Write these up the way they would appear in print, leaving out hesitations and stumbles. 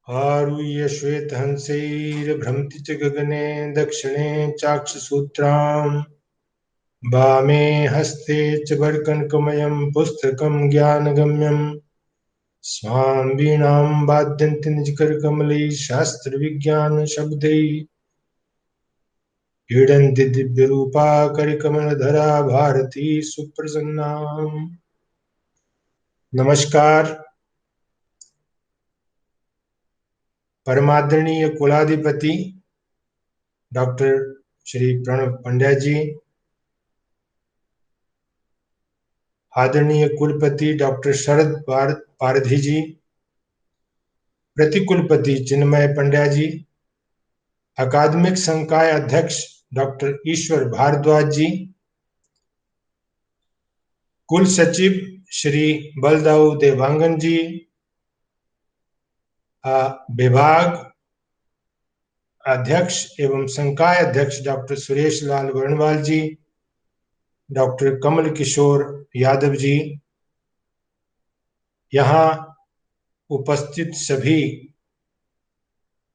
आरुह्य श्वेतहंसैर्भ्रमति च गगने दक्षिणे चाक्षसूत्राम् वामे हस्ते च वरकनकमयं पुस्तकं ज्ञानगम्यं स्वां वीणां वाद्यन्ति निजकरकमलैः शास्त्रविज्ञानशब्दैः क्रीडन्ति दिव्यरूपा करिकमलधरा भारती सुप्रसन्ना। नमस्कार। परमादरणीय कुलाधिपति डॉक्टर श्री प्रणव पंड्या जी, आदरणीय कुलपति डॉक्टर शरद पारधी जी, प्रतिकुलपति चिन्मय पंड्या जी, अकादमिक संकाय अध्यक्ष डॉक्टर ईश्वर भारद्वाज जी, कुल सचिव श्री बलदाऊ देवांगन जी, विभाग अध्यक्ष एवं संकाय अध्यक्ष डॉक्टर सुरेश लाल वर्णवाल जी, डॉक्टर कमल किशोर यादव जी, यहाँ उपस्थित सभी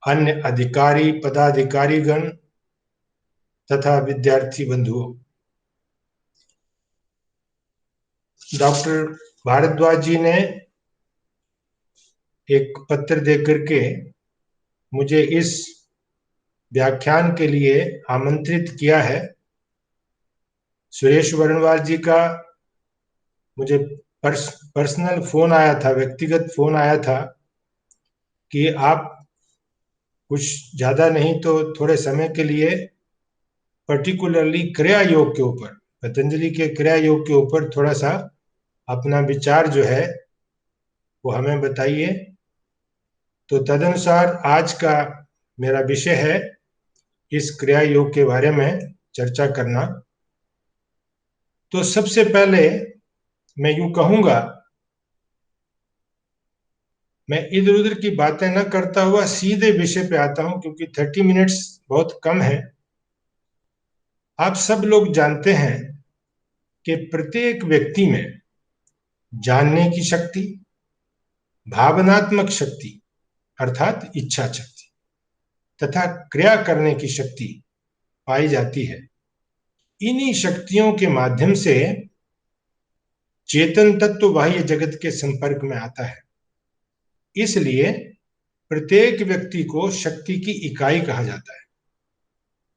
अन्य अधिकारी पदाधिकारीगण तथा विद्यार्थी बंधुओं, डॉक्टर भारद्वाज जी ने एक पत्र देकर के मुझे इस व्याख्यान के लिए आमंत्रित किया है। सुरेश वर्णवाल जी का मुझे पर्सनल फोन आया था, व्यक्तिगत फोन आया था कि आप कुछ ज्यादा नहीं तो थोड़े समय के लिए पर्टिकुलरली क्रिया योग के ऊपर, पतंजलि के क्रिया योग के ऊपर थोड़ा सा अपना विचार जो है वो हमें बताइए। तो तदनुसार आज का मेरा विषय है इस क्रिया योग के बारे में चर्चा करना। तो सबसे पहले मैं यूं कहूंगा, मैं इधर उधर की बातें न करता हुआ सीधे विषय पे आता हूं, क्योंकि 30 मिनट्स बहुत कम है। आप सब लोग जानते हैं कि प्रत्येक व्यक्ति में जानने की शक्ति, भावनात्मक शक्ति अर्थात इच्छा शक्ति तथा क्रिया करने की शक्ति पाई जाती है। इन्हीं शक्तियों के माध्यम से चेतन तत्व बाह्य जगत के संपर्क में आता है। इसलिए प्रत्येक व्यक्ति को शक्ति की इकाई कहा जाता है।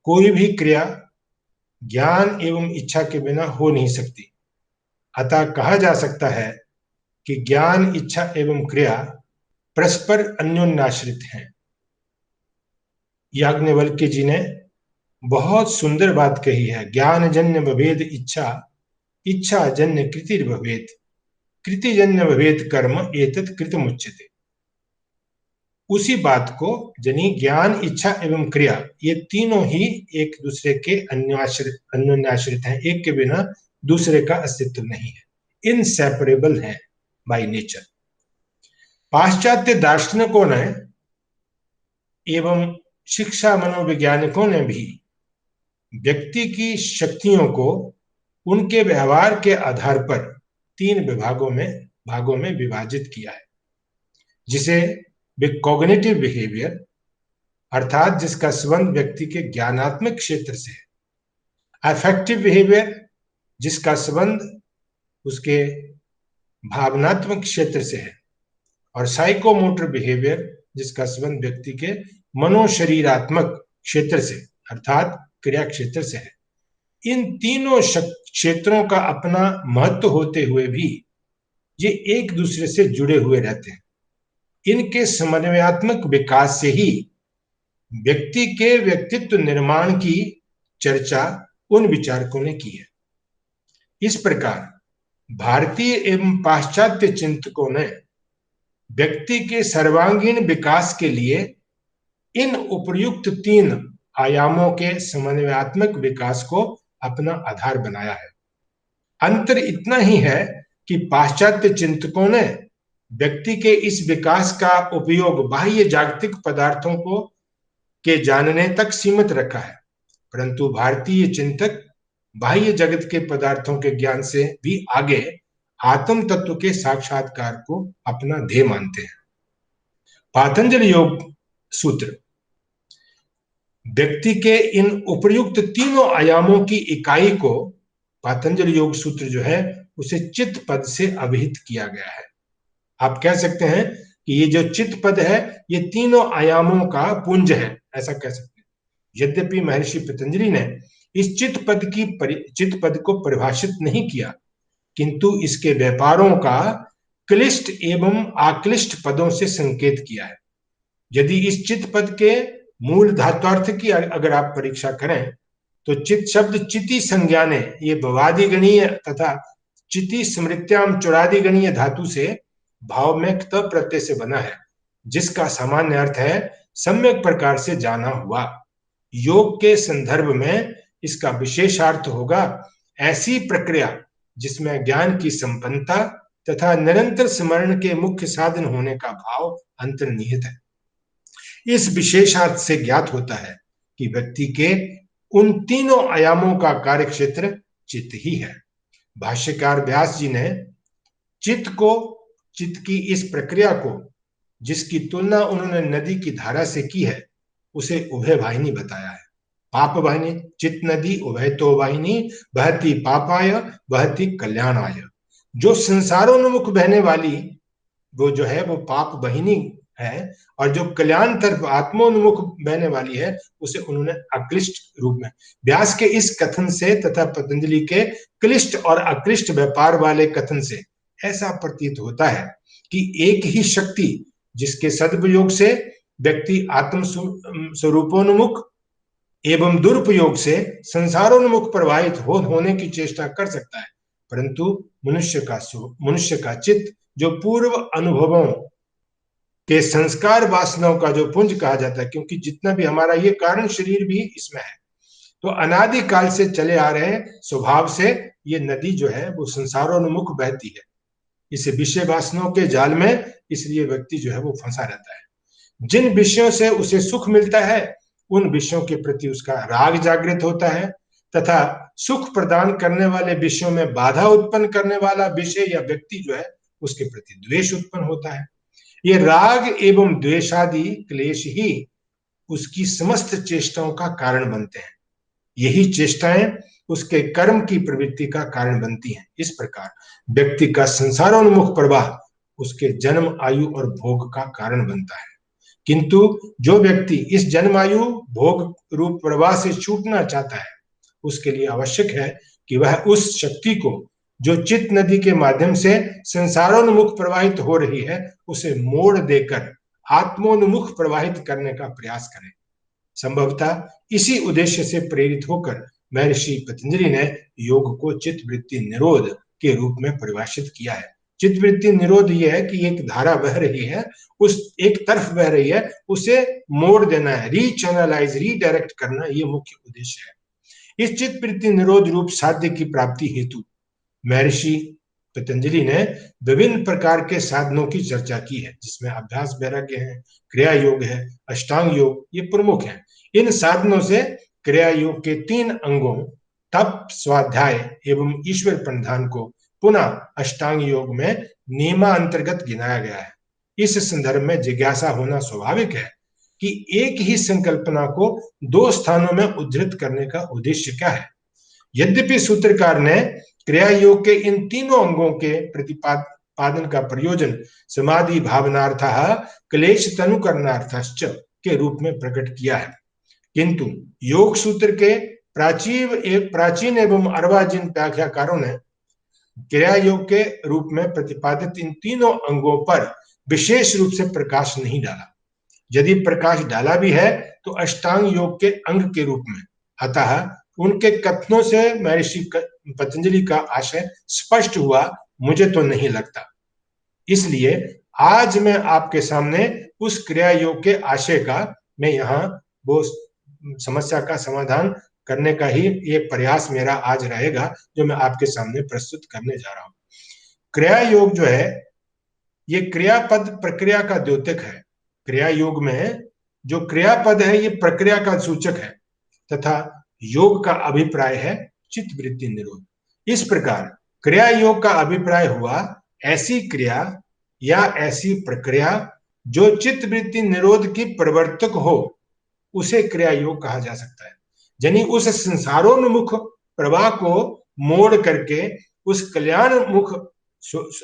कोई भी क्रिया ज्ञान एवं इच्छा के बिना हो नहीं सकती। अतः कहा जा सकता है कि ज्ञान, इच्छा एवं क्रिया परस्पर अन्योन्याश्रित हैं। याज्ञवल्क्य जी ने बहुत सुंदर बात कही है, ज्ञान जन्य भवेद इच्छा, इच्छा जन्य कृतिर भवेद, कृति जन्य भवेद कर्म, एतत् कृतमुच्यते। उसी बात को जनी ज्ञान, इच्छा एवं क्रिया ये तीनों ही एक दूसरे के अन्योन्याश्रित हैं, एक के बिना दूसरे का अस्तित्व नहीं है, इनसेपरेबल है बाय नेचर। पाश्चात्य दार्शनिकों ने एवं शिक्षा मनोवैज्ञानिकों ने भी व्यक्ति की शक्तियों को उनके व्यवहार के आधार पर 3 भागों में विभाजित किया है, जिसे कॉग्निटिव बिहेवियर अर्थात जिसका संबंध व्यक्ति के ज्ञानात्मक क्षेत्र से है, अफेक्टिव बिहेवियर जिसका संबंध उसके भावनात्मक क्षेत्र से है, और साइकोमोटर बिहेवियर जिसका संबंध व्यक्ति के मनोशरीरात्मक क्षेत्र से अर्थात क्रिया क्षेत्र से है। इन तीनों क्षेत्रों का अपना महत्व होते हुए भी ये एक दूसरे से जुड़े हुए रहते हैं। इनके समन्वयात्मक विकास से ही व्यक्ति के व्यक्तित्व निर्माण की चर्चा उन विचारकों ने की है। इस प्रकार भारतीय एवं पाश्चात्य चिंतकों ने व्यक्ति के सर्वांगीण विकास के लिए इन उपर्युक्त 3 आयामों के समन्वयात्मक विकास को अपना आधार बनाया है। अंतर इतना ही है कि पाश्चात्य चिंतकों ने व्यक्ति के इस विकास का उपयोग बाह्य जागतिक पदार्थों को के जानने तक सीमित रखा है, परंतु भारतीय चिंतक बाह्य जगत के पदार्थों के ज्ञान से भी आगे आत्म तत्व के साक्षात्कार को अपना ध्येय मानते हैं। पातंजलि योग सूत्र व्यक्ति के इन उपर्युक्त तीनों आयामों की इकाई को पातंजलि योग सूत्र जो है उसे चित्त पद से अभिहित किया गया है। आप कह सकते हैं कि ये जो चित्त पद है ये तीनों आयामों का पुंज है, ऐसा कह सकते हैं। यद्यपि महर्षि पतंजलि ने इस चित्त पद को परिभाषित नहीं किया, किंतु इसके व्यापारों का क्लिष्ट एवं आक्लिष्ट पदों से संकेत किया है। यदि इस चित्त पद के मूल धात्वार्थ की अगर आप परीक्षा करें तो चित्त शब्द चिति संज्ञाने, ये भवादि गणीय तथा चिति स्मृत्याम चुरादि गणीय धातु से भाव में क्त प्रत्यय से बना है, जिसका सामान्य अर्थ है सम्यक प्रकार से जाना हुआ। योग के संदर्भ में इसका विशेषार्थ होगा ऐसी प्रक्रिया जिसमें ज्ञान की संपन्नता तथा निरंतर स्मरण के मुख्य साधन होने का भाव अंतर्निहित है। इस विशेषार्थ से ज्ञात होता है कि व्यक्ति के उन तीनों आयामों का कार्य क्षेत्र चित्त ही है। भाष्यकार व्यास जी ने चित्त की इस प्रक्रिया को, जिसकी तुलना उन्होंने नदी की धारा से की है, उसे उभय वाहिनी बताया है। पाप वाहिनी चित्त नदी उभय तो वाहिनी बहती पापाय बहती कल्याणाय। जो संसारोन्मुख बहने वाली वो जो है वो पाप वाहिनी है, और जो कल्याण तरफ आत्मोन्मुख बहने वाली है उसे उन्होंने अक्लिष्ट रूप में। व्यास के इस कथन से तथा पतंजलि के क्लिष्ट और अक्लिष्ट व्यापार वाले कथन से ऐसा प्रतीत होता है कि एक ही शक्ति, जिसके सदुपयोग से व्यक्ति आत्म स्वरूपोन्मुख एवं दुरुपयोग से संसारोन्मुख प्रवाहित होने की चेष्टा कर सकता है, परंतु मनुष्य का चित्त जो पूर्व अनुभवों के संस्कार वासनाओं का जो पुंज कहा जाता है, क्योंकि जितना भी हमारा ये कारण शरीर भी इसमें है, तो अनादि काल से चले आ रहे स्वभाव से ये नदी जो है वो संसारोन्मुख बहती है, इसे विषय वासनाओं के जाल में, इसलिए व्यक्ति जो है वो फंसा रहता है। जिन विषयों से उसे सुख मिलता है उन विषयों के प्रति उसका राग जागृत होता है, तथा सुख प्रदान करने वाले विषयों में बाधा उत्पन्न करने वाला विषय या व्यक्ति जो है उसके प्रति द्वेष उत्पन्न होता है। ये राग एवं द्वेषादि क्लेश ही उसकी समस्त चेष्टाओं का कारण बनते हैं। यही चेष्टाएं उसके कर्म की प्रवृत्ति का कारण बनती हैं। इस प्रकार व्यक्ति का संसारोन्मुख प्रवाह उसके जन्म आयु और भोग का कारण बनता है। किंतु जो व्यक्ति इस जन्म आयु भोग रूप प्रवाह से छूटना चाहता है, उसके लिए आवश्यक है कि वह उस शक्ति को जो चित्त नदी के माध्यम से संसारोन्मुख प्रवाहित हो रही है उसे मोड़ देकर आत्मोन्मुख प्रवाहित करने का प्रयास करें। संभवतः इसी उद्देश्य से प्रेरित होकर महर्षि पतंजलि ने योग को चित्तवृत्ति निरोध के रूप में परिभाषित किया है। चित्तवृत्ति निरोध यह है कि एक धारा बह रही है, उस एक तरफ बह रही है, उसे मोड़ देना है, रीचैनलाइज, रीडायरेक्ट करना, ये मुख्य उद्देश्य है। इस चित्तवृत्ति निरोध रूप साध्य की प्राप्ति हेतु महर्षि पतंजलि ने विभिन्न प्रकार के साधनों की चर्चा की है, जिसमें अभ्यास वैराग्य है, क्रिया योग है, अष्टांग योग, ये प्रमुख हैं। इन साधनों से क्रिया योग के 3 अंगों तप, स्वाध्याय एवं ईश्वर प्रणिधान को पुनः अष्टांग योग में नियमांतर्गत गिनाया गया है। इस संदर्भ में जिज्ञासा होना स्वाभाविक है कि एक ही संकल्पना को 2 स्थानों में उद्धृत करने का उद्देश्य क्या है। यद्यपि सूत्रकार ने क्रिया योग के इन तीनों अंगों के प्रतिपादन का प्रयोजन समाधि भावनार्थ क्लेश तनुकरणार्थश्च के रूप में प्रकट किया है, किंतु योग सूत्र के प्राचीन एवं अर्वाचीन व्याख्याकारों ने क्रिया योग के रूप में प्रतिपादित इन तीनों अंगों पर विशेष रूप से प्रकाश नहीं डाला। यदि प्रकाश डाला भी है तो अष्टांग योग के अंग के रूप में। अतः उनके कथनों से महर्षि पतंजलि का आशय स्पष्ट हुआ मुझे तो नहीं लगता। इसलिए आज मैं आपके सामने उस क्रिया योग के आशय का, मैं यहाँ वो समस्या का समाधान करने का ही एक प्रयास मेरा आज रहेगा जो मैं आपके सामने प्रस्तुत करने जा रहा हूं। क्रिया योग जो है ये क्रियापद प्रक्रिया का द्योतक है। क्रिया योग में जो क्रियापद है ये प्रक्रिया का सूचक है तथा योग का अभिप्राय है चित्तवृत्ति निरोध। इस प्रकार क्रिया योग का अभिप्राय हुआ ऐसी क्रिया या ऐसी प्रक्रिया जो चित्त वृत्ति निरोध की प्रवर्तक हो उसे क्रिया योग कहा जा सकता है। यानी उस संसारोन्मुख प्रवाह को मोड़ करके उस कल्याण मुख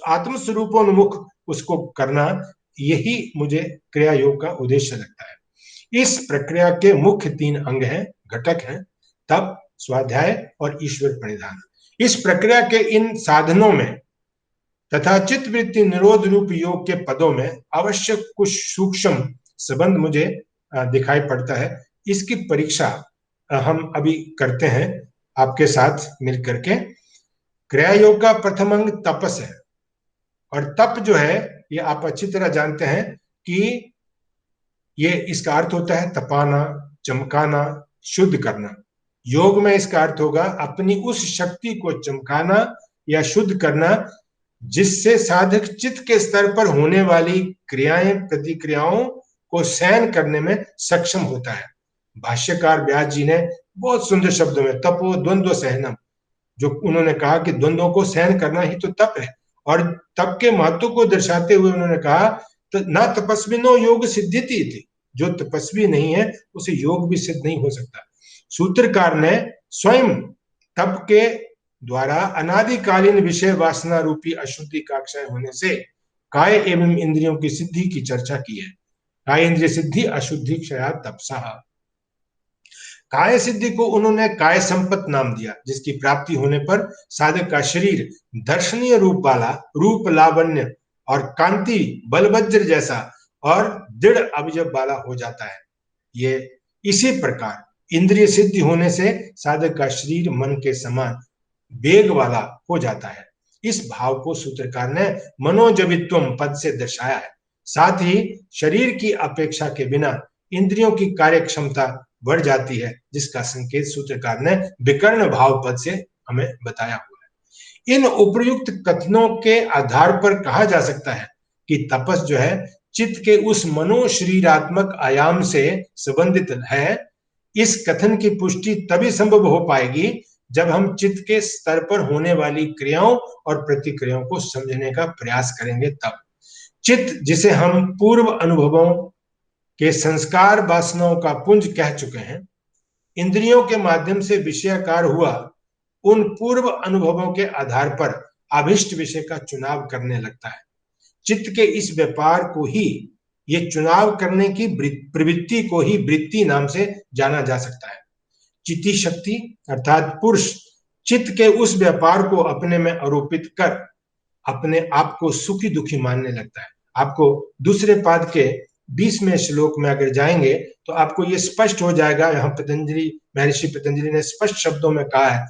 आत्मस्वरूपोन्मुख उसको करना, यही मुझे क्रिया योग का उद्देश्य लगता है। इस प्रक्रिया के मुख्य 3 अंग हैं, घटक हैं, तप, स्वाध्याय और ईश्वर प्रणिधान। इस प्रक्रिया के इन साधनों में तथा चित्त वृत्ति निरोध रूप योग के पदों में अवश्य कुछ सूक्ष्म संबंध मुझे दिखाई पड़ता है। इसकी परीक्षा हम अभी करते हैं आपके साथ मिलकर के। क्रिया योग का प्रथम अंग तपस है, और तप जो है ये आप अच्छी तरह जानते हैं कि ये इसका अर्थ होता है तपाना, चमकाना, शुद्ध करना। योग में इसका अर्थ होगा अपनी उस शक्ति को चमकाना या शुद्ध करना जिससे साधक चित्त के स्तर पर होने वाली क्रियाएं प्रतिक्रियाओं को सहन करने में सक्षम होता है। भाष्यकार व्यास जी ने बहुत सुंदर शब्दों में तपो द्वंद्व सहनम, जो उन्होंने कहा कि द्वंद्वों को सहन करना ही तो तप है, और तप के महत्व को दर्शाते हुए उन्होंने कहा तो ना तपस्विनो योग सिद्धिति थी, जो तपस्वी नहीं है उसे योग भी सिद्ध नहीं हो सकता। सूत्रकार ने स्वयं तप के द्वारा अनादिकालीन विषय वासना रूपी अशुद्धि का क्षय होने से काय एवं इंद्रियों की सिद्धि की चर्चा की है। काय इंद्रिय सिद्धि अशुद्धि क्षया तपसा। काय सिद्धि को उन्होंने काय संपत नाम दिया, जिसकी प्राप्ति होने पर साधक का शरीर दर्शनीय रूप वाला, रूप लावण्य और कांति बलवज्र जैसा और दृढ़ अवयव वाला हो जाता है। ये इसी प्रकार इंद्रिय सिद्धि होने से साधक का शरीर मन के समान वेग वाला हो जाता है। इस भाव को सूत्रकार ने मनोजवित्वम पद से दर्शाया है। साथ ही शरीर की अपेक्षा के बिना इंद्रियों की कार्य क्षमता बढ़ जाती है, जिसका संकेत सूत्रकार ने विकर्ण भाव पद से हमें बताया हुआ है। इन उपयुक्त कथनों के आधार पर कहा जा सकता है कि तपस जो है चित्त के उस मनोशरीरात्मक आयाम से संबंधित है। इस कथन की पुष्टि तभी संभव हो पाएगी जब हम चित्त के स्तर पर होने वाली क्रियाओं और प्रतिक्रियाओं को समझने का प्रयास करेंगे। तब चित्त, जिसे हम पूर्व अनुभवों के संस्कार वासनाओं का पुंज कह चुके हैं, इंद्रियों के माध्यम से विषयाकार हुआ उन पूर्व अनुभवों के आधार पर अभिष्ट विषय का चुनाव करने लगता है। चित्त के इस व्यापार को ही, ये चुनाव करने की प्रवृत्ति को ही वृत्ति नाम से जाना जा सकता है। चित्ती शक्ति अर्थात पुरुष चित्त के उस व्यापार को अपने में आरोपित कर अपने आप को सुखी दुखी मानने लगता है। आपको दूसरे पाद के 20वें श्लोक में अगर जाएंगे तो आपको ये स्पष्ट हो जाएगा। यहाँ पतंजलि, महर्षि पतंजलि ने स्पष्ट शब्दों में कहा है,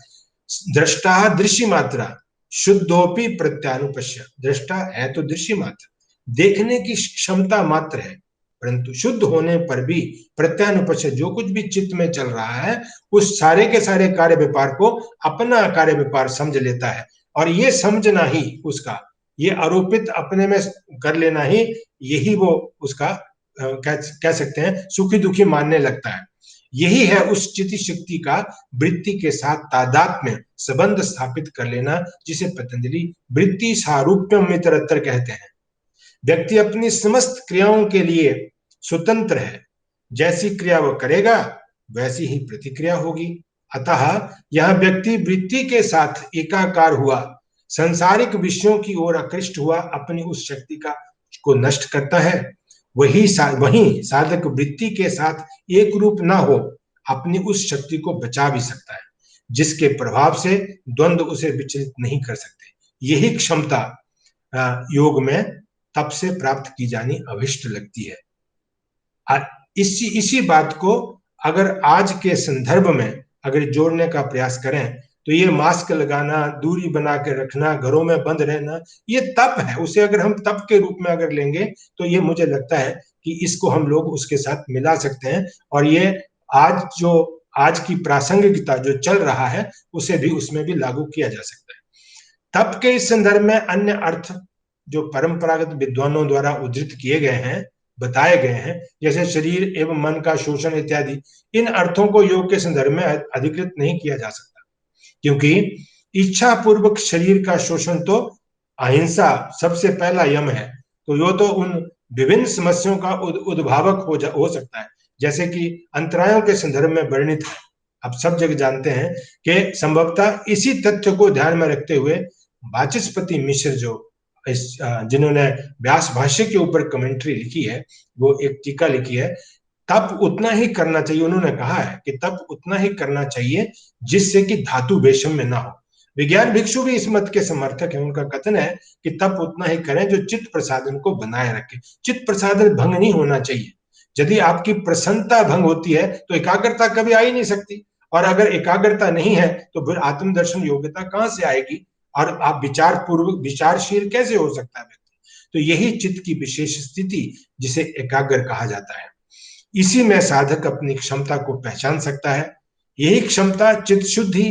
दृष्टा दृश्य मात्रा शुद्धोपि प्रत्यानुपश्य। दृष्टा है तो दृश्य मात्र, देखने की क्षमता मात्र है, परंतु शुद्ध होने पर भी प्रत्यानुपश्य, जो कुछ भी चित्त में चल रहा है उस सारे के सारे कार्य व्यापार को अपना कार्य व्यापार समझ लेता है। और ये समझना ही उसका, ये आरोपित अपने में कर लेना ही, यही वो उसका कह सकते हैं सुखी दुखी मानने लगता है। यही है उस चित्त शक्ति का वृत्ति के साथ तादात्म्य संबंध स्थापित कर लेना, जिसे पतंजलि वृत्ति सारूप्यम इतरत्र कहते हैं। व्यक्ति अपनी समस्त क्रियाओं के लिए स्वतंत्र है, जैसी क्रिया वो करेगा वैसी ही प्रतिक्रिया होगी। अतः यह व्यक्ति वृत्ति के साथ एकाकार हुआ, संसारिक विषयों की ओर आकृष्ट हुआ अपनी उस शक्ति का को नष्ट करता है। वही साधक वृत्ति के साथ एक रूप ना हो अपनी उस शक्ति को बचा भी सकता है, जिसके प्रभाव से द्वंद्व उसे विचलित नहीं कर सकते। यही क्षमता योग में तप से प्राप्त की जानी अभिष्ट लगती है। इसी बात को अगर आज के संदर्भ में अगर जोड़ने का प्रयास करें तो ये मास्क लगाना, दूरी बना के रखना, घरों में बंद रहना, ये तप है। उसे अगर हम तप के रूप में अगर लेंगे तो ये मुझे लगता है कि इसको हम लोग उसके साथ मिला सकते हैं, और ये आज की प्रासंगिकता जो चल रहा है उसे भी उसमें भी लागू किया जा सकता है। तप के इस संदर्भ में अन्य अर्थ जो परंपरागत विद्वानों द्वारा उद्धृत किए गए हैं, बताए गए हैं, जैसे शरीर एवं मन का शोषण इत्यादि, इन अर्थों को योग के संदर्भ में अधिकृत नहीं किया जा सकता, क्योंकि इच्छा पूर्वक शरीर का शोषण तो अहिंसा सबसे पहला यम है। तो यो तो उन विभिन्न समस्याओं का उद्भावक हो सकता है, जैसे कि अंतरायों के संदर्भ में वर्णित है। आप सब जगह जानते हैं कि संभवतः इसी तथ्य को ध्यान में रखते हुए वाचस्पति मिश्र जो जिन्होंने व्यास भाष्य के ऊपर कमेंट्री लिखी है, वो एक टीका लिखी है, तप उतना ही करना चाहिए। उन्होंने कहा है कि तप उतना ही करना चाहिए जिससे कि धातु वैषम्य ना हो। विज्ञान भिक्षु भी इस मत के समर्थक हैं। उनका कथन है कि तप उतना ही करें जो चित्त प्रसादन को बनाए रखे। चित्त प्रसादन भंग नहीं होना चाहिए। यदि आपकी प्रसन्नता भंग होती है तो एकाग्रता कभी आ ही नहीं सकती, और अगर एकाग्रता नहीं है तो फिर आत्मदर्शन योग्यता कहां से आएगी, और आप विचार पूर्वक विचारशील कैसे हो सकता है व्यक्ति। तो यही चित्त की विशेष स्थिति जिसे एकाग्र कहा जाता है। इसी में साधक अपनी क्षमता को पहचान सकता है। यही क्षमता चित्त शुद्धि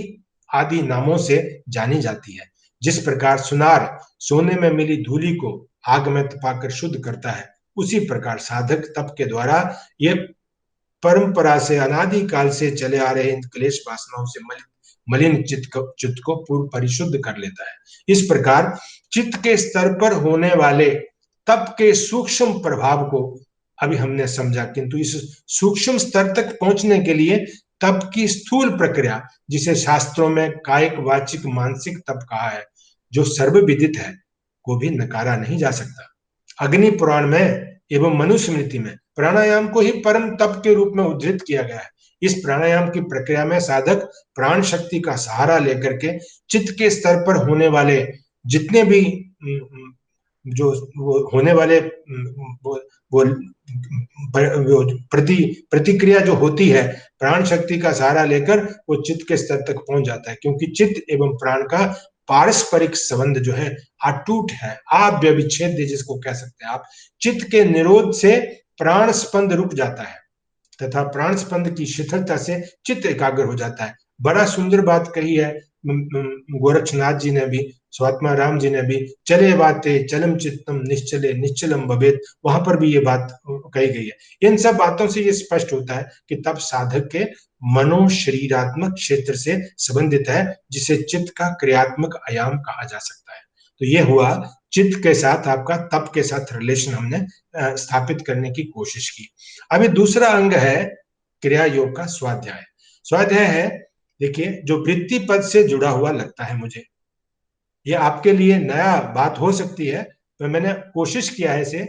आदि नामों से जानी जाती है। जिस प्रकार सुनार सोने में मिली धूलि को आग में तपाकर शुद्ध करता है, उसी प्रकार साधक तप के द्वारा ये परंपरा से अनादि काल से चले आ रहे इन क्लेश वासनाओं से मलिन चित्त को पूर्ण परिशुद्ध कर लेता है। इस प्रकार चित्त के स्तर पर होने वाले तप के सूक्ष्म प्रभाव को अभी हमने समझा, किंतु इस सूक्ष्म स्तर तक पहुंचने के लिए तप की स्थूल प्रक्रिया, जिसे शास्त्रों में कायिक वाचिक मानसिक तप कहा है, जो सर्वविदित है, को भी नकारा नहीं जा सकता। अग्नि पुराण में एवं मनुस्मृति में प्राणायाम को ही परम तप के रूप में उद्धृत किया गया है। इस प्राणायाम की प्रक्रिया में साधक प्राण शक्ति का सहारा लेकर के चित्त के स्तर पर होने वाले जितने भी जो वो होने वाले वो प्रतिक्रिया जो होती है, प्राण शक्ति का सहारा लेकर वो चित्त के स्तर तक पहुंच जाता है, क्योंकि चित्त एवं प्राण का पारस्परिक संबंध जो है अटूट है, अव्यविच्छेद्य जिसको कह सकते हैं आप। चित्त के निरोध से प्राण स्पंद रुक जाता है तथा प्राण स्पंद की शिथिलता से चित्त एकाग्र हो जाता है। बड़ा सुंदर बात कही है गोरक्षनाथ जी ने भी, स्वात्मा राम जी ने भी, चले बाते चलम चित्तम निश्चले निश्चलम भवेत, वहां पर भी ये बात कही गई है। इन सब बातों से ये स्पष्ट होता है कि तब साधक के मनो शरीरात्मक क्षेत्र से संबंधित है, जिसे चित्त का क्रियात्मक आयाम कहा जा सकता है। तो ये हुआ चित्त के साथ आपका तप के साथ रिलेशन हमने स्थापित करने की कोशिश की। अभी दूसरा अंग है क्रिया योग का स्वाध्याय। स्वाध्याय है, देखिए, जो वृत्ति पद से जुड़ा हुआ लगता है मुझे, ये आपके लिए नया बात हो सकती है, तो मैंने कोशिश किया है इसे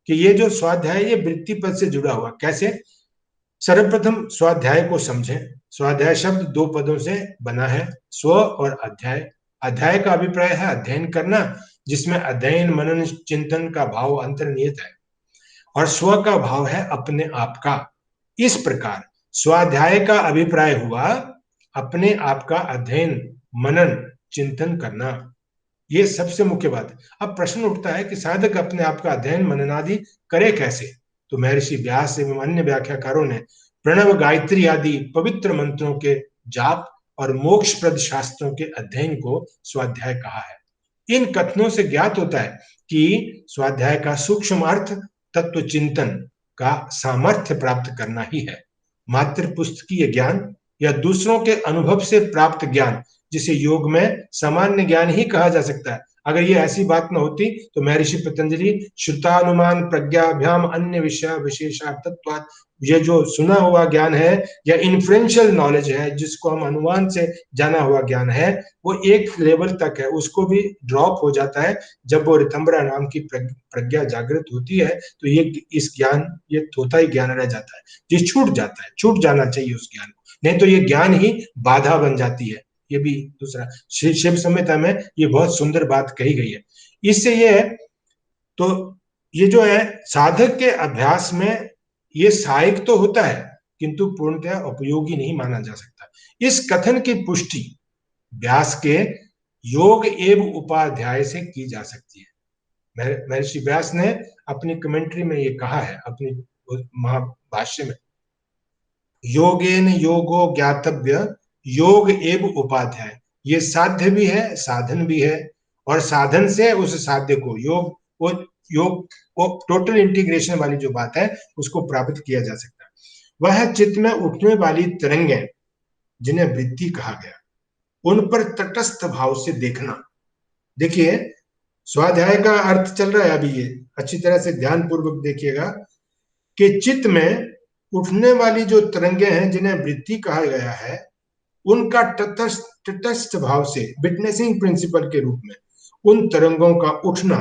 कि ये जो स्वाध्याय ये वृत्ति पद से जुड़ा हुआ कैसे। सर्वप्रथम स्वाध्याय को समझें। स्वाध्याय शब्द दो पदों से बना है, स्व और अध्याय। अध्याय का अभिप्राय है अध्ययन करना, जिसमें अध्ययन मनन चिंतन का भाव अंतर्निहित है, और स्व का भाव है अपने आप का। इस प्रकार स्वाध्याय का अभिप्राय हुआ अपने आप का अध्ययन मनन चिंतन करना। ये सबसे मुख्य बात है। अब प्रश्न उठता है कि साधक अपने आप का अध्ययन मनन आदि करे कैसे। तो महर्षि व्यास एवं अन्य व्याख्याकारों ने प्रणव गायत्री आदि पवित्र मंत्रों के जाप और मोक्षप्रद शास्त्रों के अध्ययन को स्वाध्याय कहा है। इन कथनों से ज्ञात होता है कि स्वाध्याय का सूक्ष्म अर्थ तत्व चिंतन का सामर्थ्य प्राप्त करना ही है। मात्र पुस्तकीय ज्ञान या दूसरों के अनुभव से प्राप्त ज्ञान, जिसे योग में सामान्य ज्ञान ही कहा जा सकता है, अगर ये ऐसी बात न होती तो महर्षि पतंजलि श्रुतानुमान प्रज्ञाभ्याम अन्य विषय विशेषार्थत्वात्, ये जो सुना हुआ ज्ञान है या इन्फ्रेंशियल नॉलेज है, जिसको हम अनुमान से जाना हुआ ज्ञान है, वो एक लेवल तक है, उसको भी ड्रॉप हो जाता है जब वो ऋतंभरा नाम की प्रज्ञा जागृत होती है। तो ये इस ज्ञान, ये थोथा ही ज्ञान रह जाता है, ये छूट जाता है, छूट जाना चाहिए उस ज्ञान को, नहीं तो ये ज्ञान ही बाधा बन जाती है। ये भी दूसरा शिव संहिता में ये बहुत सुंदर बात कही गई है। इससे ये है, तो ये जो है साधक के अभ्यास में ये सहायक तो होता है, किंतु पूर्णतः उपयोगी नहीं माना जा सकता। इस कथन की पुष्टि व्यास के योग एवं उपाध्याय से की जा सकती है। महर्षि व्यास ने अपनी कमेंट्री में ये कहा है, अपनी महाभाष्य में, योगेन योगो ज्ञातव्य योग एवं उपाध्याय। ये साध्य भी है, साधन भी है, और साधन से उस साध्य को योग वो टोटल इंटीग्रेशन वाली जो बात है उसको प्राप्त किया जा सकता है। वह चित्त में उठने वाली तरंगें जिन्हें वृत्ति कहा गया, उन पर तटस्थ भाव से देखना। देखिए, स्वाध्याय का अर्थ चल रहा है अभी, ये अच्छी तरह से ध्यान पूर्वक देखिएगा कि चित्त में उठने वाली जो तरंगे हैं जिन्हें वृत्ति कहा गया है, उनका तटस्थ भाव से विटनेसिंग प्रिंसिपल के रूप में उन तरंगों का उठना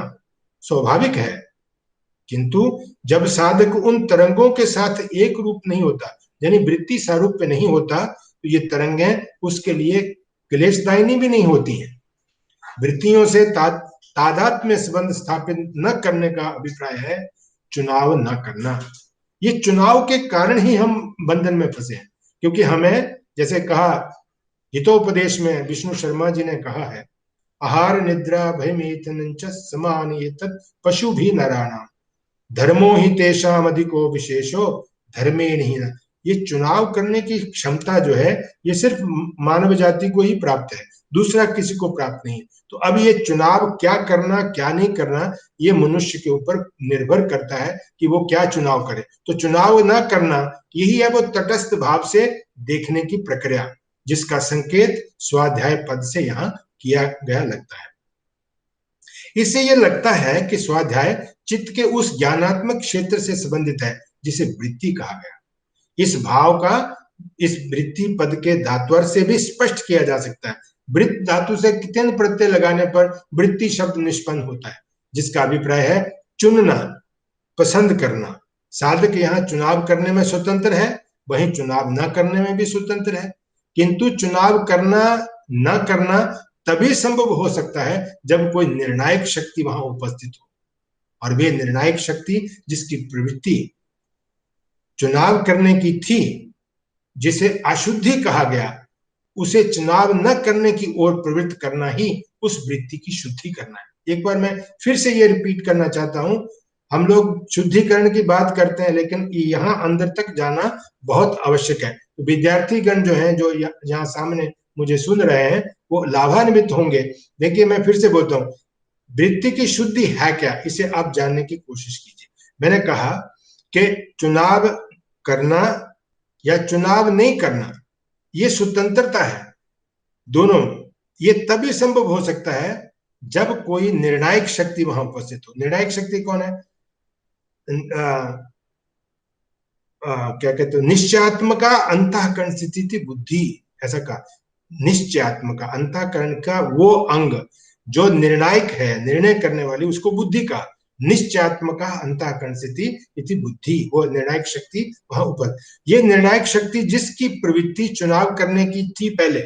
स्वाभाविक है। किंतु जब साधक उन तरंगों के साथ एक रूप नहीं होता, यानी वृत्ति सारूप्य नहीं होता, तो ये तरंगें उसके लिए क्लेशदायिनी भी नहीं होती हैं। वृत्तियों से तादात्म्य संबंध स्थापित न करने का अभिप्राय है चुनाव न करना। ये चुनाव के कारण ही हम बंधन में फंसे हैं, क्योंकि हमें जैसे कहा हितोपदेश में विष्णु शर्मा जी ने कहा है, आहार निद्रा भयमेतन समान पशु भी नराणाम धर्मो ही तेषाम अधिको विशेषो धर्मे नहीं न। ये चुनाव करने की क्षमता जो है ये सिर्फ मानव जाति को ही प्राप्त है, दूसरा किसी को प्राप्त नहीं। तो अब ये चुनाव क्या करना क्या नहीं करना ये मनुष्य के ऊपर निर्भर करता है कि वो क्या चुनाव करे। तो चुनाव ना करना यही है वो तटस्थ भाव से देखने की प्रक्रिया, जिसका संकेत स्वाध्याय पद से यहाँ किया गया लगता है। इससे यह लगता है कि स्वाध्याय चित्त के उस ज्ञानात्मक क्षेत्र से संबंधित है जिसे वृत्ति कहा गया। इस भाव का इस वृत्ति पद के धातुअर्थ से भी स्पष्ट किया जा सकता है। वृत्त धातु से कितने प्रत्यय लगाने पर वृत्ति शब्द निष्पन्न होता है, जिसका अभिप्राय है चुनना, पसंद करना। साधक यहाँ चुनाव करने में स्वतंत्र है, वहीं चुनाव न करने में भी स्वतंत्र है। किंतु चुनाव करना न करना तभी संभव हो सकता है जब कोई निर्णायक शक्ति वहां उपस्थित हो, और वे निर्णायक शक्ति जिसकी प्रवृत्ति चुनाव करने की थी, जिसे अशुद्धि कहा गया, उसे चुनाव न करने की ओर प्रवृत्त करना ही उस वृत्ति की शुद्धि करना है। एक बार मैं फिर से ये रिपीट करना चाहता हूं, हम लोग शुद्धिकरण की बात करते हैं लेकिन यहाँ अंदर तक जाना बहुत आवश्यक है। तो विद्यार्थीगण जो हैं, जो यहाँ सामने मुझे सुन रहे हैं, वो लाभान्वित होंगे। देखिए मैं फिर से बोलता हूँ, वृत्ति की शुद्धि है क्या, इसे आप जानने की कोशिश कीजिए। मैंने कहा कि चुनाव करना या चुनाव नहीं करना ये स्वतंत्रता है, दोनों ये तभी संभव हो सकता है जब कोई निर्णायक शक्ति वहां उपस्थित हो। निर्णायक शक्ति कौन है? क्या कहते हो, निश्चयात्मका अंतःकरण स्थिति बुद्धि, ऐसा कहा। निश्चयात्मका अंतःकरण का वो अंग जो निर्णायक है, निर्णय करने वाली, उसको बुद्धि का। निश्चयात्मका अंतःकरण स्थिति इति बुद्धि, वो निर्णायक शक्ति वहां ऊपर। ये निर्णायक शक्ति जिसकी प्रवृत्ति चुनाव करने की थी पहले,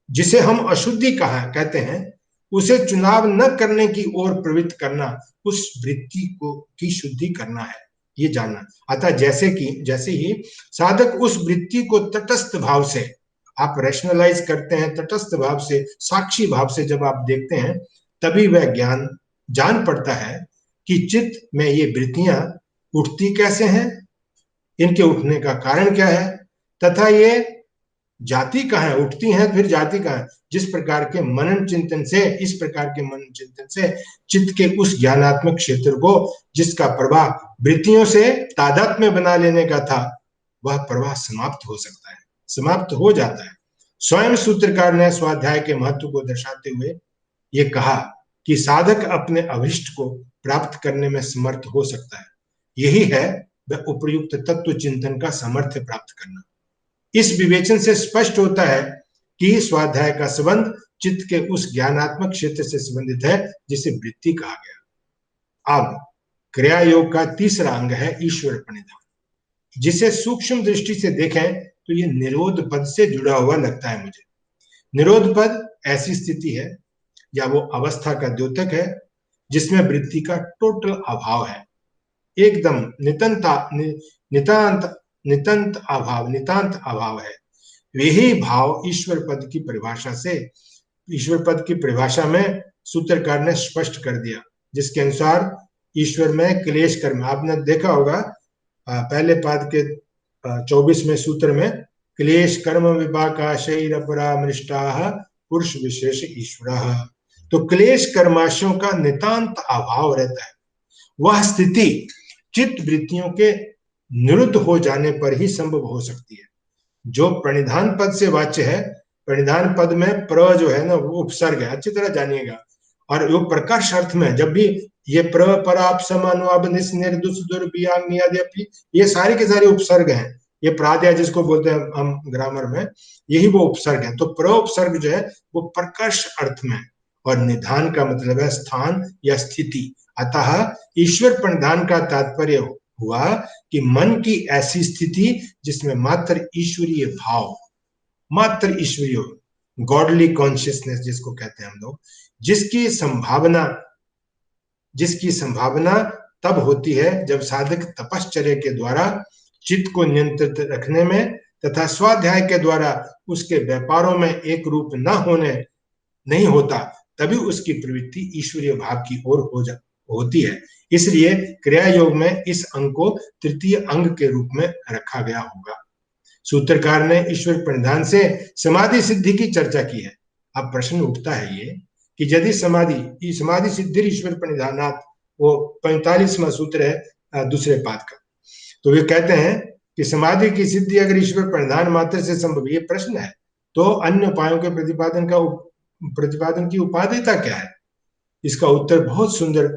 जिसे हम अशुद्धि कहते हैं, उसे चुनाव न करने की ओर प्रवृत्त करना उस वृत्ति को की शुद्धि करना है, ये जानना। अतः जैसे ही साधक उस वृत्ति को तटस्थ भाव से आप रैशनलाइज करते हैं, तटस्थ भाव से, साक्षी भाव से जब आप देखते हैं, तभी वह ज्ञान जान पड़ता है कि चित्त में ये वृत्तियां उठती कैसे हैं, इनके उठने का कारण क्या है, तथा ये जाति कहाँ है, उठती हैं फिर जाति कहाँ है। जिस प्रकार के मनन चिंतन से, इस प्रकार के मनन चिंतन से चित्त के उस ज्ञानात्मक क्षेत्र को, जिसका प्रवाह वृत्तियों से तादात्म्य बना लेने का था, वह प्रवाह समाप्त हो सकता है, समाप्त हो जाता है। स्वयं सूत्रकार ने स्वाध्याय के महत्व को दर्शाते हुए ये कहा कि साधक अपने अभिष्ट को प्राप्त करने में समर्थ हो सकता है। यही है वह उपयुक्त तत्व चिंतन का सामर्थ्य प्राप्त करना। इस विवेचन से स्पष्ट होता है कि स्वाध्याय का संबंध चित्त के उस ज्ञानात्मक क्षेत्र से संबंधित है जिसे वृत्ति कहा गया। अब क्रिया योग का तीसरा अंग है ईश्वर प्रणिधान, जिसे सूक्ष्म दृष्टि से देखें तो ये निरोध पद से जुड़ा हुआ लगता है मुझे। निरोध पद ऐसी स्थिति है या वो अवस्था का द्योतक है जिसमें वृत्ति का टोटल अभाव है, एकदम नितांत अभाव है। यही भाव ईश्वर पद की परिभाषा में सूत्रकार ने स्पष्ट कर दिया, जिसके अनुसार ईश्वर में क्लेश कर्म, आपने देखा होगा पहले पाद के 24वें सूत्र में, क्लेश कर्म विपाकाशैर अपरामृष्टाः पुरुष विशेष ईश्वरः। तो क्लेश कर्माशयों का नितांत अभाव रहता है। वह स्थिति चित्त वृत्तियों के निरुद्ध हो जाने पर ही संभव हो सकती है। जो प्रणिधान पद से वाच्य है, प्रणिधान पद में प्र जो है ना वो उपसर्ग है, अच्छी तरह जानिएगा। और वो प्रकर्ष अर्थ में जब भी ये पराप समानुअब निस निर्दुष दुर्बियांग नियद्यपि, ये सारे के सारे उपसर्ग हैं। ये प्रादया जिसको बोलते हैं हम ग्रामर में, यही वो उपसर्ग हैं। तो प्र उपसर्ग जो है वो प्रकर्ष अर्थ में, और निधान का मतलब है स्थान या स्थिति। अतः ईश्वर प्रणिधान का तात्पर्य हुआ कि मन की ऐसी स्थिति जिसमें मात्र ईश्वरीय भाव, मात्र ईश्वरीय गॉडली कॉन्शियसनेस जिसको कहते हैं हम लोग, जिसकी संभावना तब होती है जब साधक तपश्चर्या के द्वारा चित्त को नियंत्रित रखने में तथा स्वाध्याय के द्वारा उसके व्यापारों में एक रूप न होने नहीं होता, तभी उसकी प्रवृत्ति ईश्वरीय भाव की ओर होती है। इसलिए क्रिया योग में इस अंग को तृतीय अंग के रूप में रखा गया होगा। सूत्रकार ने ईश्वर प्रणिधान से समाधि सिद्धि की चर्चा की है। अब प्रश्न उठता है ये कि यदि समाधि सिद्धि ईश्वर प्रणिधानात्, वो 45वां सूत्र है दूसरे पाद का, तो वे कहते हैं कि समाधि की सिद्धि अगर ईश्वर प्रणिधान मात्र से संभव, ये प्रश्न है, तो अन्य उपायों के प्रतिपादन की उपादेयता क्या है? इसका उत्तर बहुत सुंदर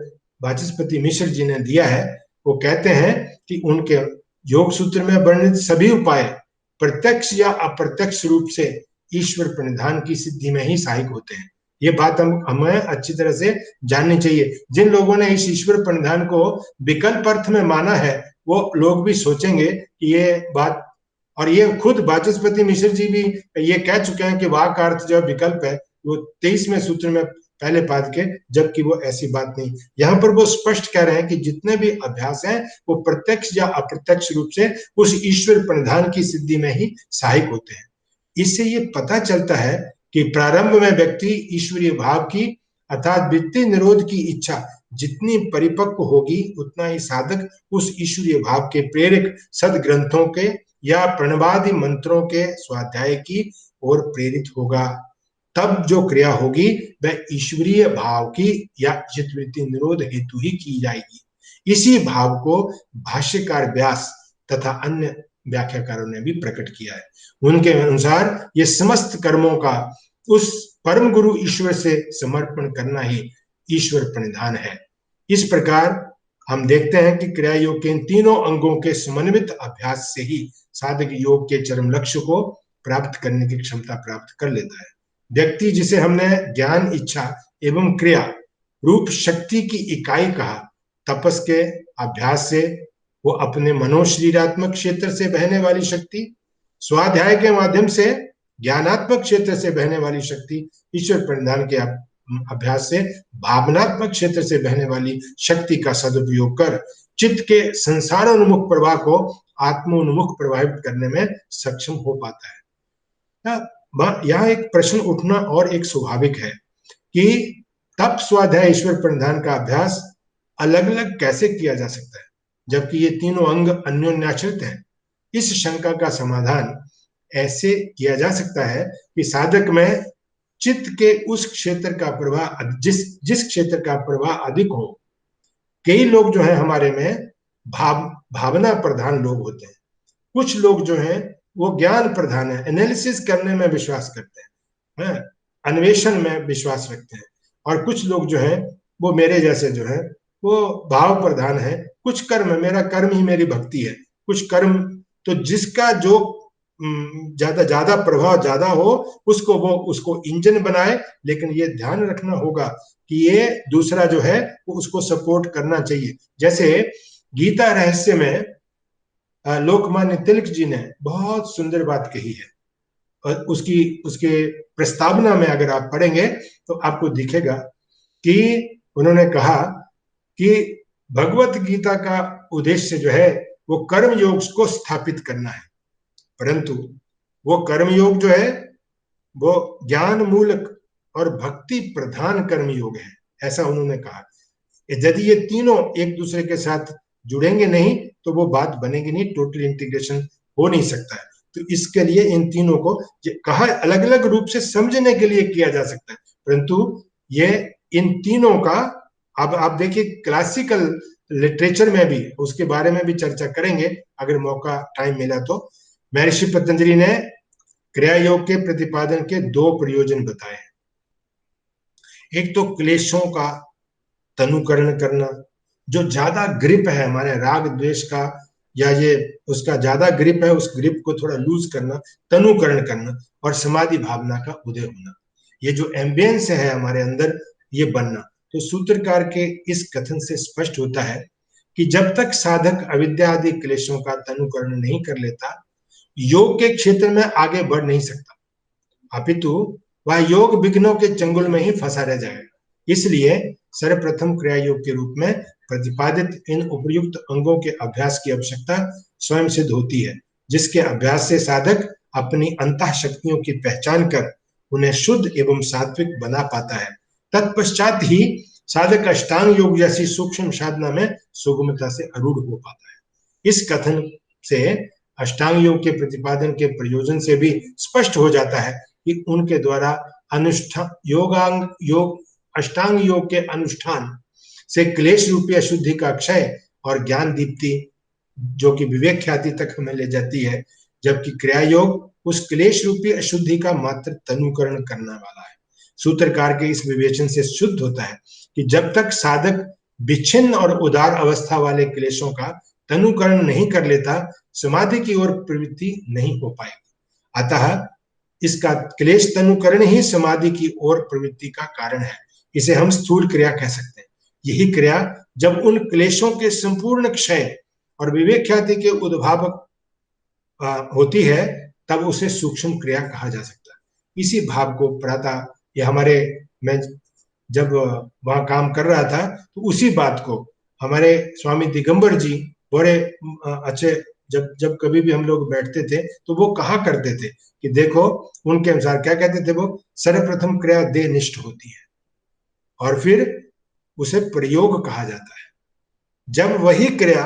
वाचस्पति मिश्र जी ने दिया है। वो कहते हैं कि उनके योग सूत्र में वर्णित सभी उपाय प्रत्यक्ष या अप्रत्यक्ष रूप से ईश्वर प्रणिधान की सिद्धि में ही सहायक होते हैं। ये बात हमें अच्छी तरह से जाननी चाहिए। जिन लोगों ने इस ईश्वर प्रणिधान को विकल्प अर्थ में माना है, वो लोग भी सोचेंगे कि ये बात, और ये खुद वाचस्पति मिश्र जी भी ये कह चुके हैं कि वाक का अर्थ जो विकल्प है, वो 23वें सूत्र में पहले पाद के, जबकि वो ऐसी बात नहीं। यहाँ पर वो स्पष्ट कह रहे हैं कि जितने भी अभ्यास हैं वो प्रत्यक्ष या अप्रत्यक्ष रूप से उस ईश्वर प्रणिधान की सिद्धि में ही सहायक होते हैं। इससे ये पता चलता है कि प्रारंभ में व्यक्ति ईश्वरीय भाव की अर्थात वृत्ति निरोध की इच्छा जितनी परिपक्व होगी, उतना ही साधक उस ईश्वरीय भाव के प्रेरक सदग्रंथों के या प्रणवादि मंत्रों के स्वाध्याय की ओर प्रेरित होगा। तब जो क्रिया होगी वह ईश्वरीय भाव की या चित्तवृत्ति निरोध हेतु ही की जाएगी। इसी भाव को भाष्यकार व्यास तथा अन्य व्याख्याकारों ने भी प्रकट किया है। उनके अनुसार ये समस्त कर्मों का उस परम गुरु ईश्वर से समर्पण करना ही ईश्वर प्रणिधान है। इस प्रकार हम देखते हैं कि क्रिया योग के इन तीनों अंगों के समन्वित अभ्यास से ही साधक योग के चरम लक्ष्य को प्राप्त करने की क्षमता प्राप्त कर लेता है। व्यक्ति जिसे हमने ज्ञान, इच्छा एवं क्रिया रूप शक्ति की इकाई कहा, तपस के अभ्यास से वो अपने मनोशरीरात्मक क्षेत्र से बहने वाली शक्ति, स्वाध्याय के माध्यम से ज्ञानात्मक क्षेत्र से बहने वाली शक्ति, ईश्वर प्रणिधान के अभ्यास से भावनात्मक क्षेत्र से बहने वाली शक्ति का सदुपयोग कर चित्त के संसारोन्मुख प्रवाह को आत्मोन्मुख प्रभावित करने में सक्षम हो पाता है। यहाँ एक प्रश्न उठना और एक स्वाभाविक है कि तप, स्वाध्याय, ईश्वर प्रणिधान का अभ्यास अलग अलग कैसे किया जा सकता है, जबकि ये तीनों अंग अन्योन्याश्रित हैं। इस शंका का समाधान ऐसे किया जा सकता है कि साधक में चित्त के उस क्षेत्र का प्रवाह, जिस क्षेत्र का प्रवाह अधिक हो। कई लोग जो है हमारे में भावना प्रधान लोग होते हैं, कुछ लोग जो हैं वो ज्ञान प्रधान है, एनालिसिस करने में विश्वास करते हैं, अन्वेषण में विश्वास रखते हैं, और कुछ लोग जो हैं वो मेरे जैसे जो है वो भाव प्रधान है। कुछ कर्म, मेरा कर्म ही मेरी भक्ति है, कुछ कर्म तो जिसका जो ज्यादा प्रभाव ज्यादा हो उसको इंजन बनाए, लेकिन ये ध्यान रखना होगा कि ये दूसरा जो है वो उसको सपोर्ट करना चाहिए। जैसे गीता रहस्य में लोकमान्य तिलक जी ने बहुत सुंदर बात कही है, और उसके प्रस्तावना में अगर आप पढ़ेंगे तो आपको दिखेगा कि उन्होंने कहा कि भगवत गीता का उद्देश्य जो है वो कर्म योग को स्थापित करना है, परंतु वो कर्म योग जो है वो ज्ञान मूलक और भक्ति प्रधान कर्म योग है, ऐसा उन्होंने कहा। यदि ये तीनों एक दूसरे के साथ जुड़ेंगे नहीं तो वो बात बनेगी नहीं, टोटल इंटीग्रेशन हो नहीं सकता है। तो इसके लिए इन तीनों को कहा अलग अलग रूप से समझने के लिए किया जा सकता है, परंतु ये इन तीनों का अब आप देखिए क्लासिकल लिटरेचर में भी उसके बारे में भी चर्चा करेंगे अगर मौका टाइम मिला तो। महर्षि पतंजलि ने क्रिया योग के प्रतिपादन के 2 प्रयोजन बताए हैं। एक तो क्लेशों का तनुकरण करना, जो ज्यादा ग्रिप है हमारे राग द्वेष का, या ये उसका ज्यादा ग्रिप है, उस ग्रिप को थोड़ा लूज करना, तनुकरण करना, और समाधि भावना का उदय होना, ये जो एम्बियंस है हमारे अंदर, ये बनना। तो सूत्रकार के इस कथन से स्पष्ट होता है कि जब तक साधक अविद्या आदि क्लेशों का तनुकरण नहीं कर लेता, योग के क्षेत्र में आगे बढ़ नहीं सकता, अपितु वह योग विघ्नों के चंगुल में ही फंसा रह जाएगा। इसलिए सर्वप्रथम क्रिया योग के रूप में प्रतिपादित इन उपयुक्त अंगों के अभ्यास की आवश्यकता स्वयं सिद्ध होती है, जिसके अभ्यास से साधक अपनी अंतः शक्तियों की पहचान कर उन्हें शुद्ध एवं सात्विक बना पाता है। तत्पश्चात ही साधक अष्टांग योग जैसी सूक्ष्म साधना में सुगमता से आरूढ़ हो पाता है। इस कथन से अष्टांग योग के प्रतिपादन के प्रयोजन से भी स्पष्ट हो जाता है कि उनके द्वारा अनुष्ठान योग अष्टांग योग के अनुष्ठान से क्लेश रूपी अशुद्धि का क्षय और ज्ञान दीप्ति, जो कि विवेक ख्याति तक हमें ले जाती है, जबकि क्रिया योग उस क्लेश रूपी अशुद्धि का मात्र तनुकरण करने वाला है। सूत्रकार के इस विवेचन से शुद्ध होता है कि जब तक साधक विच्छिन्न और उदार अवस्था वाले क्लेशों का तनुकरण नहीं कर लेता, समाधि की ओर प्रवृत्ति नहीं हो पाएगी। अतः इसका क्लेश तनुकरण ही समाधि की ओर प्रवृत्ति का कारण है। इसे हम स्थूल क्रिया कह सकते हैं। यही क्रिया जब उन क्लेशों के संपूर्ण क्षय और विवेक ख्याति के उद्भावक होती है, तब उसे सूक्ष्म क्रिया कहा जा सकता है। इसी भाव को प्रातः ये हमारे, मैं जब वहां काम कर रहा था तो उसी बात को हमारे स्वामी दिगंबर जी बड़े अच्छे, जब जब कभी भी हम लोग बैठते थे तो वो कहा करते थे कि देखो, उनके अनुसार क्या कहते थे वो, सर्वप्रथम क्रिया देह निष्ठ होती है और फिर उसे प्रयोग कहा जाता है। जब वही क्रिया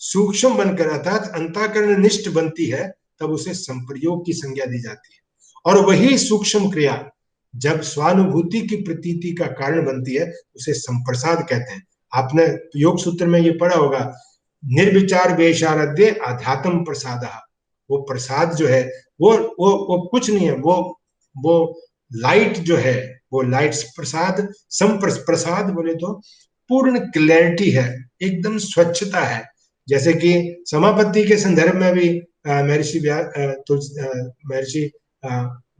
सूक्ष्म बनकर अर्थात अंतःकरण निष्ठ बनती है, तब उसे संप्रयोग की संज्ञा दी जाती है। और वही सूक्ष्म क्रिया जब स्वानुभूति की प्रतीति का कारण बनती है, उसे संप्रसाद कहते हैं। आपने योग सूत्र में ये पढ़ा होगा, निर्विचार वेशारध्य आध्यात्म प्रसाद। वो प्रसाद जो है वो कुछ नहीं है, वो लाइट जो है, वो लाइट प्रसाद, संप्रसाद बोले तो पूर्ण क्लैरिटी है, एकदम स्वच्छता है। जैसे कि समापत्ति के संदर्भ में भी महर्षि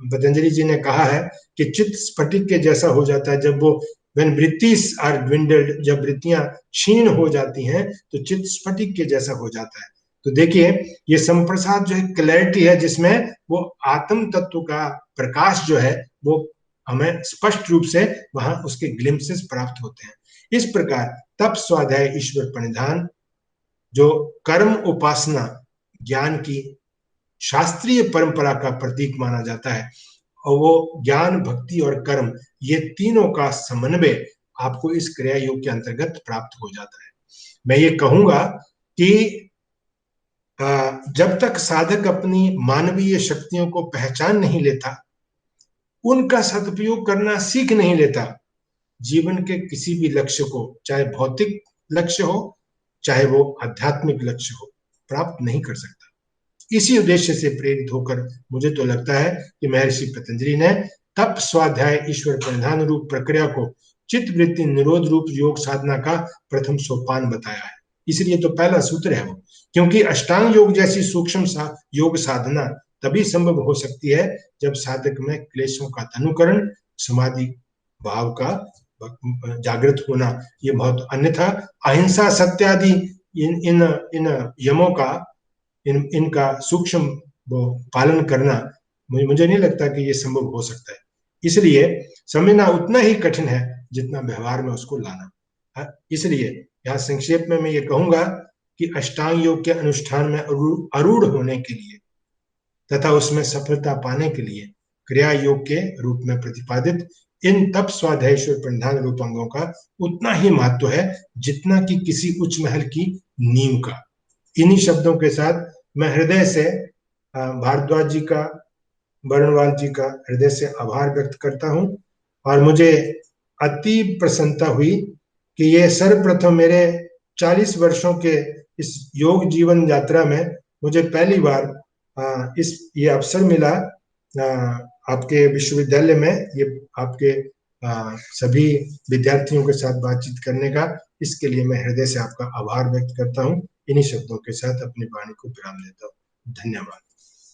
पतंजलि जी ने कहा है कि चित्त स्फटिक के जैसा हो जाता है जब वो when वृत्तिस आर dwindled, जब वृत्तियां क्षीण हो जाती हैं तो चित्त स्फटिक के जैसा हो जाता है। तो देखिए, ये संप्रसाद जो है क्लैरिटी है, जिसमें वो आत्म तत्व का प्रकाश जो है वो हमें स्पष्ट रूप से वहां उसके ग्लिम्पसेस प्राप्त होते हैं। इस प्रकार तप स्वाध्याय ईश्वर प्रणिधान, जो कर्म उपासना ज्ञान की शास्त्रीय परंपरा का प्रतीक माना जाता है, और वो ज्ञान भक्ति और कर्म, ये तीनों का समन्वय आपको इस क्रिया योग के अंतर्गत प्राप्त हो जाता है। मैं ये कहूंगा कि जब तक साधक अपनी मानवीय शक्तियों को पहचान नहीं लेता, उनका सदुपयोग करना सीख नहीं लेता, जीवन के किसी भी लक्ष्य को, चाहे भौतिक लक्ष्य हो चाहे वो आध्यात्मिक लक्ष्य हो, प्राप्त नहीं कर सकता। इसी उद्देश्य से प्रेरित होकर मुझे तो लगता है कि महर्षि पतंजलि ने तप स्वाध्याय ईश्वर प्रणिधान रूप प्रक्रिया को चित्तवृत्ति निरोध रूप योग साधना का प्रथम सोपान बताया है। इसलिए तो पहला सूत्र है वो, क्योंकि अष्टांग योग जैसी सूक्ष्म योग साधना तभी संभव हो सकती है जब साधक में क्लेशों का तनुकरण, समाधि भाव का जागृत होना ये बहुत, अन्यथा अहिंसा सत्यादि इन इन इन यमों का, इनका सूक्ष्म वो पालन करना मुझे नहीं लगता कि ये संभव हो सकता है। इसलिए समझना उतना ही कठिन है जितना व्यवहार में उसको लाना। इसलिए यहाँ संक्षेप में मैं ये कहूंगा कि अष्टांग योग के अनुष्ठान में आरूढ़ होने के लिए तथा उसमें सफलता पाने के लिए क्रिया योग के रूप में प्रतिपादित इन तप स्वाध्यायेश्वर प्रणिधान रूप अंगों का उतना ही महत्व है जितना कि किसी उच्च महल की नींव का। इन्हीं शब्दों के साथ मैं हृदय से भारद्वाज जी का, बर्णवाल जी का हृदय से आभार व्यक्त करता हूं, और मुझे अति प्रसन्नता हुई कि ये सर्वप्रथम मेरे 40 वर्षों के इस योग जीवन यात्रा में मुझे पहली बार ये अवसर मिला आपके विश्वविद्यालय में, ये आपके सभी विद्यार्थियों के साथ बातचीत करने का। इसके लिए मैं हृदय से आपका आभार व्यक्त करता हूँ। इन्हीं शब्दों के साथ अपनी वाणी को विराम देता हूँ। धन्यवाद।